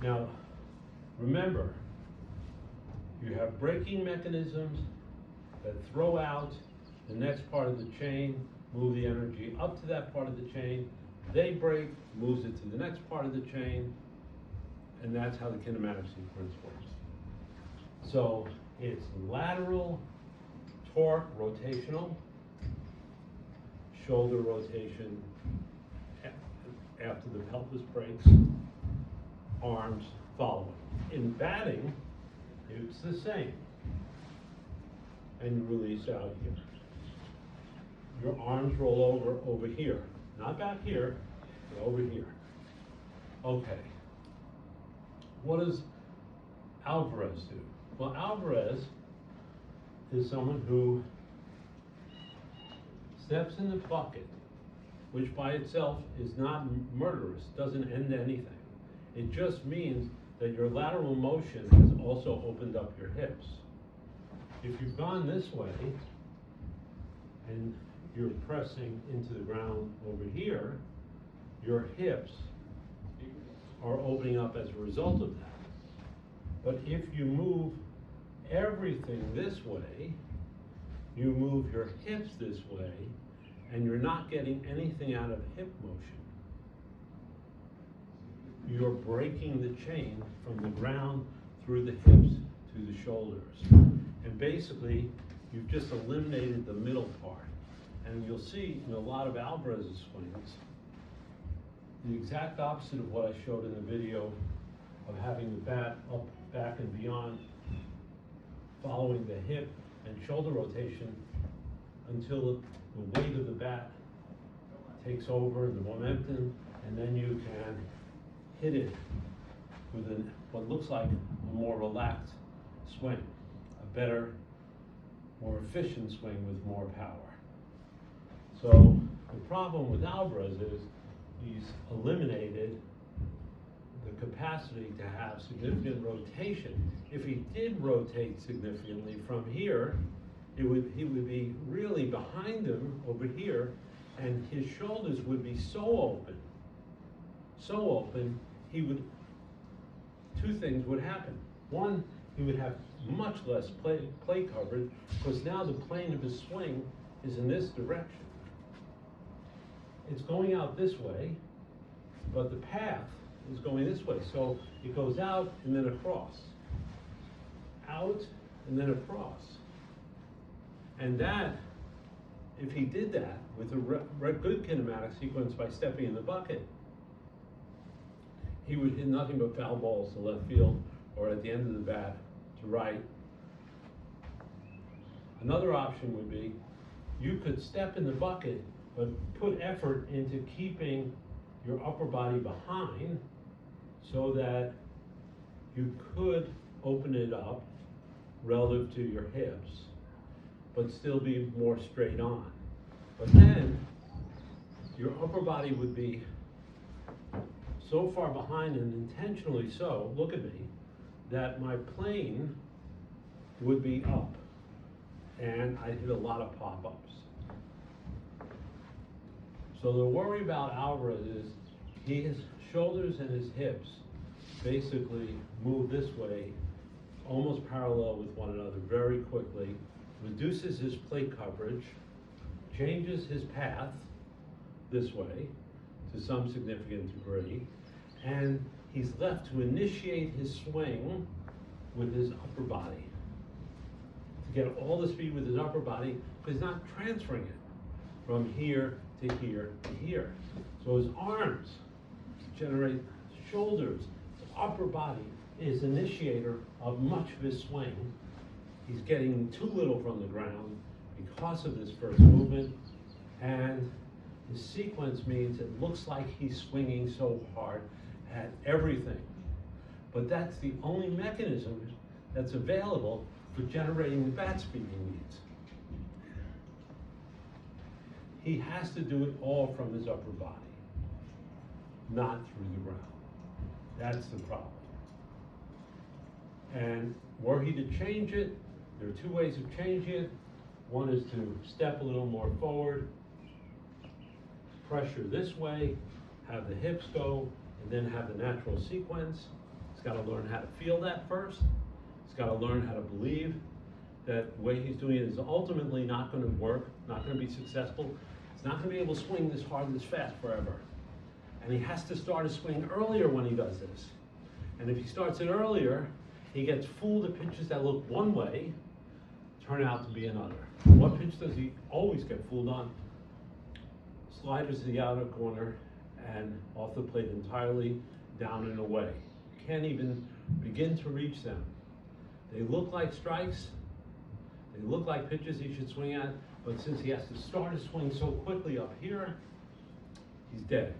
Now, remember, you have braking mechanisms that throw out the next part of the chain, move the energy up to that part of the chain. They brake, moves it to the next part of the chain, and that's how the kinematic sequence works. So it's lateral, torque, rotational, shoulder rotation after the pelvis brakes, arms following. In batting, it's the same. And you release out here. Your arms roll over here. Not back here, but over here. Okay. What does Alvarez do? Well, Alvarez is someone who steps in the bucket, which by itself is not murderous, doesn't end anything. It just means that your lateral motion has also opened up your hips. If you've gone this way and you're pressing into the ground over here, your hips are opening up as a result of that. But if you move everything this way, you move your hips this way, and you're not getting anything out of hip motion. You're breaking the chain from the ground through the hips to the shoulders. And basically, you've just eliminated the middle part. And you'll see in a lot of Alvarez's swings, the exact opposite of what I showed in the video of having the bat up, back, and beyond, following the hip and shoulder rotation until the weight of the bat takes over, the momentum, and then you can hit it with what looks like a more relaxed swing, a better, more efficient swing with more power. So the problem with Alvarez is he's eliminated the capacity to have significant rotation. If he did rotate significantly from here, he would be really behind him over here, and his shoulders would be so open, two things would happen. One, he would have much less play coverage, because now the plane of his swing is in this direction. It's going out this way, but the path is going this way. So it goes out and then across. Out and then across. And that, if he did that with a good kinematic sequence by stepping in the bucket, he would hit nothing but foul balls to left field or at the end of the bat to right. Another option would be you could step in the bucket but put effort into keeping your upper body behind so that you could open it up relative to your hips, but still be more straight on. But then your upper body would be so far behind, and intentionally so, look at me, that my plane would be up, and I'd hit a lot of pop-ups. So the worry about Alvarez is his shoulders and his hips basically move this way, almost parallel with one another very quickly, reduces his plate coverage, changes his path this way to some significant degree, and he's left to initiate his swing with his upper body, to get all the speed with his upper body, because he's not transferring it from here to here to here. So his arms generate shoulders. The upper body is initiator of much of his swing. He's getting too little from the ground because of this first movement, and the sequence means it looks like he's swinging so hard at everything. But that's the only mechanism that's available for generating the bat speed he needs. He has to do it all from his upper body, not through the ground. That's the problem. And were he to change it, there are two ways of changing it. One is to step a little more forward, pressure this way, have the hips go, and then have the natural sequence. He's gotta learn how to feel that first. He's gotta learn how to believe that the way he's doing it is ultimately not gonna work, not gonna be successful. He's not gonna be able to swing this hard, this fast forever. And he has to start his swing earlier when he does this. And if he starts it earlier, he gets fooled at pitches that look one way, turn out to be another. What pitch does he always get fooled on? Sliders to the outer corner and off the plate entirely, down and away. You can't even begin to reach them. They look like strikes, they look like pitches he should swing at, but since he has to start his swing so quickly up here, he's dead.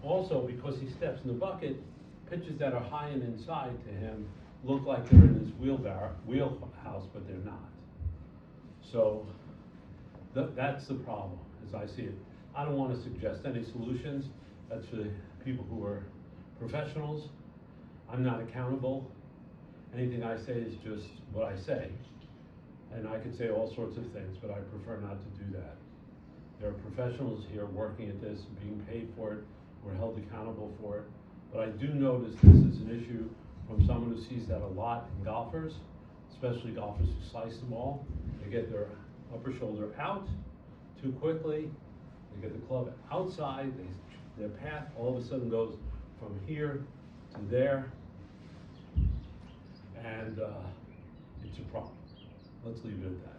Also, because he steps in the bucket, pitches that are high and inside to him look like they're in his wheelhouse, but they're not. So that's the problem, as I see it. I don't want to suggest any solutions. That's for the people who are professionals. I'm not accountable. Anything I say is just what I say. And I could say all sorts of things, but I prefer not to do that. There are professionals here working at this, being paid for it. We're held accountable for it. But I do notice this is an issue from someone who sees that a lot in golfers, especially golfers who slice the ball. They get their upper shoulder out too quickly. They get the club outside. Their path all of a sudden goes from here to there. And it's a problem. Let's leave it at that.